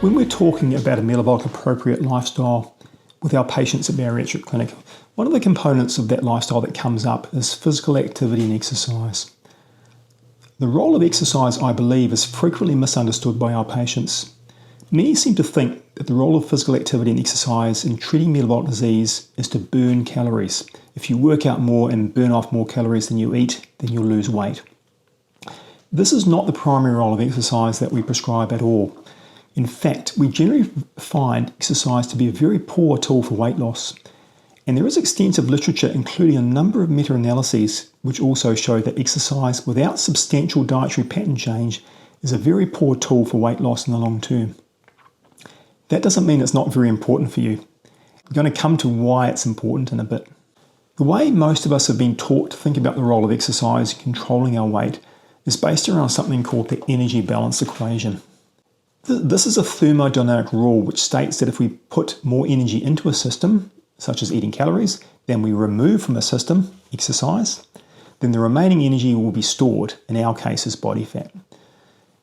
When we're talking about a metabolic appropriate lifestyle with our patients at Bariatric Clinic, one of the components of that lifestyle that comes up is physical activity and exercise. The role of exercise, I believe, is frequently misunderstood by our patients. Many seem to think that the role of physical activity and exercise in treating metabolic disease is to burn calories. If you work out more and burn off more calories than you eat, then you'll lose weight. This is not the primary role of exercise that we prescribe at all. In fact, we generally find exercise to be a very poor tool for weight loss. And there is extensive literature, including a number of meta-analyses, which also show that exercise without substantial dietary pattern change is a very poor tool for weight loss in the long term. That doesn't mean it's not very important for you. I'm going to come to why it's important in a bit. The way most of us have been taught to think about the role of exercise in controlling our weight is based around something called the energy balance equation. This is a thermodynamic rule which states that if we put more energy into a system, such as eating calories, than we remove from the system, exercise, then the remaining energy will be stored, in our case as body fat.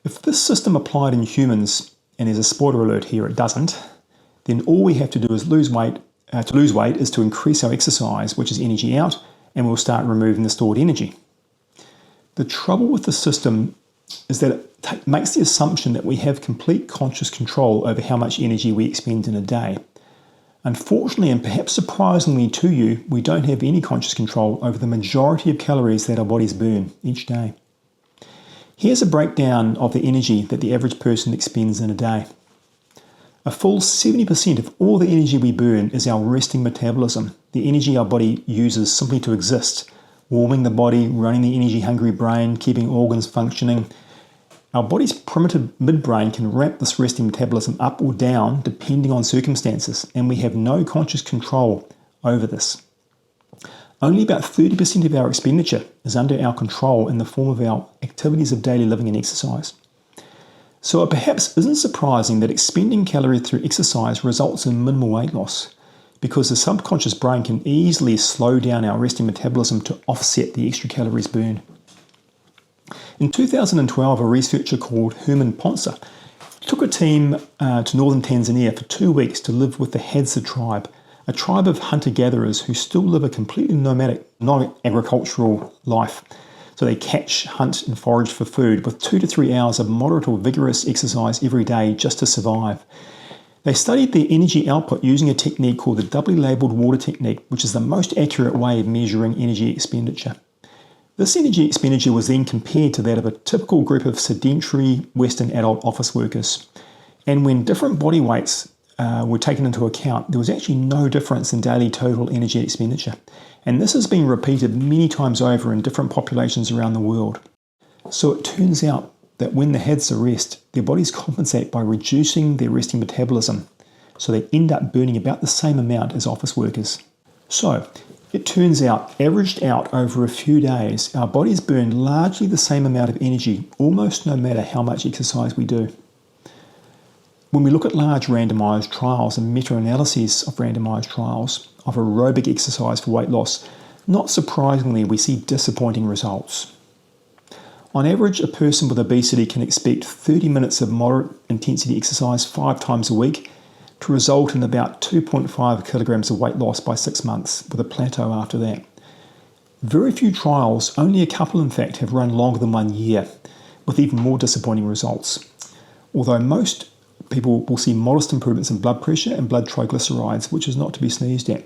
If this system applied in humans, and there's a spoiler alert here, it doesn't, then all we have to do is lose weight. To lose weight is to increase our exercise, which is energy out, and we'll start removing the stored energy. The trouble with the system is that it makes the assumption that we have complete conscious control over how much energy we expend in a day. Unfortunately, and perhaps surprisingly to you, we don't have any conscious control over the majority of calories that our bodies burn each day. Here's a breakdown of the energy that the average person expends in a day. A full 70% of all the energy we burn is our resting metabolism, the energy our body uses simply to exist, warming the body, running the energy-hungry brain, keeping organs functioning. Our body's primitive midbrain can ramp this resting metabolism up or down depending on circumstances, and we have no conscious control over this. Only about 30% of our expenditure is under our control in the form of our activities of daily living and exercise. So it perhaps isn't surprising that expending calories through exercise results in minimal weight loss, because the subconscious brain can easily slow down our resting metabolism to offset the extra calories burned. In 2012, a researcher called Herman Ponce took a team to northern Tanzania for 2 weeks to live with the Hadza tribe, a tribe of hunter-gatherers who still live a completely nomadic, non-agricultural life. So they catch, hunt and forage for food with 2 to 3 hours of moderate or vigorous exercise every day just to survive. They studied their energy output using a technique called the doubly labelled water technique, which is the most accurate way of measuring energy expenditure. This energy expenditure was then compared to that of a typical group of sedentary Western adult office workers. And when different body weights were taken into account, there was actually no difference in daily total energy expenditure. And this has been repeated many times over in different populations around the world. So it turns out that when the Hadza rest, their bodies compensate by reducing their resting metabolism. So they end up burning about the same amount as office workers. So it turns out, averaged out over a few days, our bodies burn largely the same amount of energy, almost no matter how much exercise we do. When we look at large randomized trials and meta-analyses of randomized trials of aerobic exercise for weight loss, not surprisingly, we see disappointing results. On average, a person with obesity can expect 30 minutes of moderate intensity exercise 5 times a week to result in about 2.5 kilograms of weight loss by 6 months, with a plateau after that. Very few trials, only a couple in fact, have run longer than 1 year, with even more disappointing results. Although most people will see modest improvements in blood pressure and blood triglycerides, which is not to be sneezed at.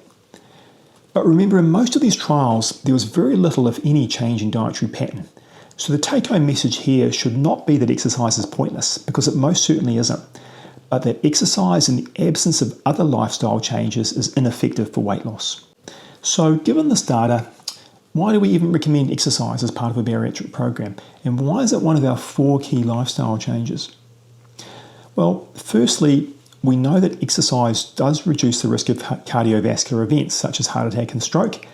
But remember, in most of these trials, there was very little, if any, change in dietary pattern. So the take-home message here should not be that exercise is pointless, because it most certainly isn't, but that exercise in the absence of other lifestyle changes is ineffective for weight loss. So given this data, why do we even recommend exercise as part of a bariatric program? And why is it one of our 4 key lifestyle changes? Well, firstly, we know that exercise does reduce the risk of cardiovascular events such as heart attack and stroke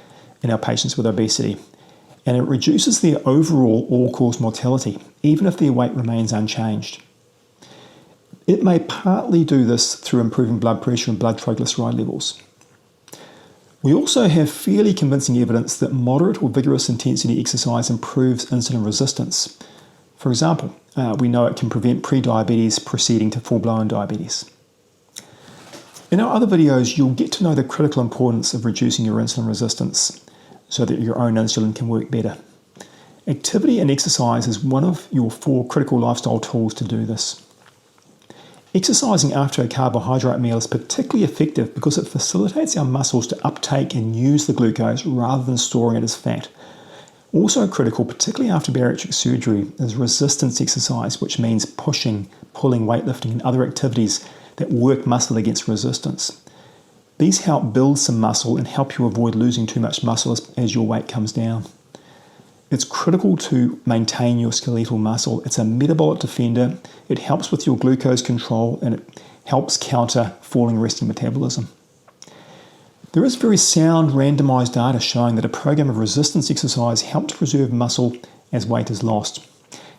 in our patients with obesity. And it reduces their overall all-cause mortality, even if their weight remains unchanged. It may partly do this through improving blood pressure and blood triglyceride levels. We also have fairly convincing evidence that moderate or vigorous intensity exercise improves insulin resistance. For example, we know it can prevent pre-diabetes proceeding to full-blown diabetes. In our other videos, you'll get to know the critical importance of reducing your insulin resistance so that your own insulin can work better. Activity and exercise is one of your 4 critical lifestyle tools to do this. Exercising after a carbohydrate meal is particularly effective because it facilitates our muscles to uptake and use the glucose rather than storing it as fat. Also critical, particularly after bariatric surgery, is resistance exercise, which means pushing, pulling, weightlifting, and other activities that work muscle against resistance. These help build some muscle and help you avoid losing too much muscle as your weight comes down. It's critical to maintain your skeletal muscle. It's a metabolic defender. It helps with your glucose control and it helps counter falling resting metabolism. There is very sound randomized data showing that a program of resistance exercise helps preserve muscle as weight is lost.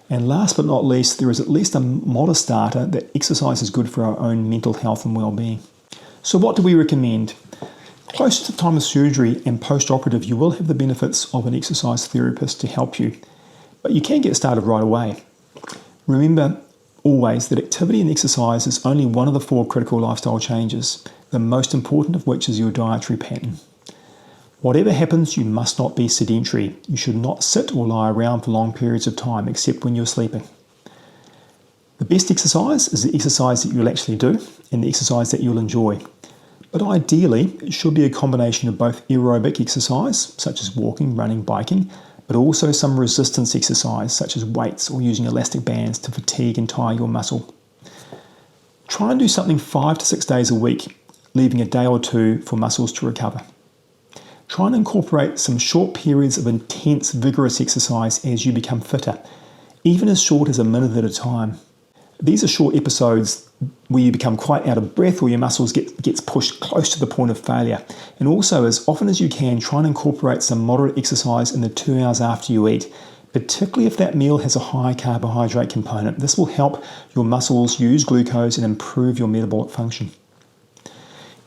And last but not least, there is at least a modest data that exercise is good for our own mental health and well-being. So what do we recommend? Close to the time of surgery and post-operative, you will have the benefits of an exercise therapist to help you, but you can get started right away. Remember always that activity and exercise is only one of the 4 critical lifestyle changes, the most important of which is your dietary pattern. Whatever happens, you must not be sedentary. You should not sit or lie around for long periods of time except when you're sleeping. The best exercise is the exercise that you'll actually do and the exercise that you'll enjoy. But ideally, it should be a combination of both aerobic exercise, such as walking, running, biking, but also some resistance exercise, such as weights or using elastic bands to fatigue and tire your muscle. Try and do something 5 to 6 days a week, leaving a day or 2 for muscles to recover. Try and incorporate some short periods of intense, vigorous exercise as you become fitter, even as short as a minute at a time. These are short episodes where you become quite out of breath or your muscles gets pushed close to the point of failure. And also, as often as you can, try and incorporate some moderate exercise in the 2 hours after you eat, particularly if that meal has a high carbohydrate component. This will help your muscles use glucose and improve your metabolic function.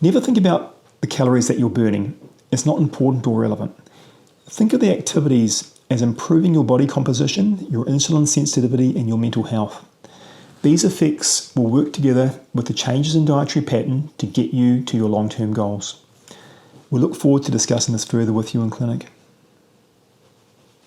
Never think about the calories that you're burning. It's not important or relevant. Think of the activities as improving your body composition, your insulin sensitivity, and your mental health. These effects will work together with the changes in dietary pattern to get you to your long-term goals. We look forward to discussing this further with you in clinic.